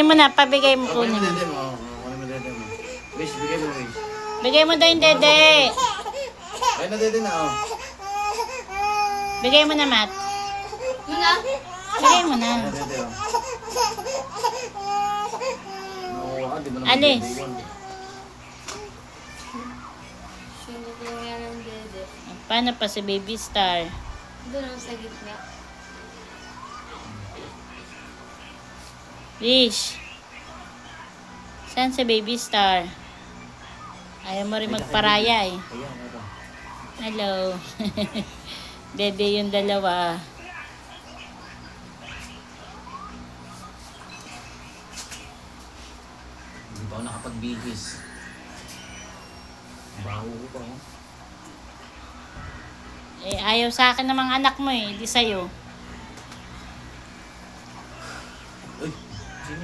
Kunin mo na, pabigay mo, Kunin kunin mo mo. dede mo. Kunin mo dede mo. Wish, bigay mo wish. Bigay mo daw yung dede. Kaya na dede na oh. Bigay mo na, Matt. Muna. Bigay mo na. Kaya na dede oh. Nakuha ka, di mo naman Alis. dede yun. Sundo ko lang yan ang dede. Paano pa si Baby Star? Doon lang sa gitna. Wish. Saan si Baby Star? Ayaw mo rin magparaya eh. Ayan, ito. Hello. Dede yung dalawa. Hindi pa ako nakapag-bihis. Baho ko pa oh. Eh, ayaw sa akin ng mga anak mo eh. Di sa'yo.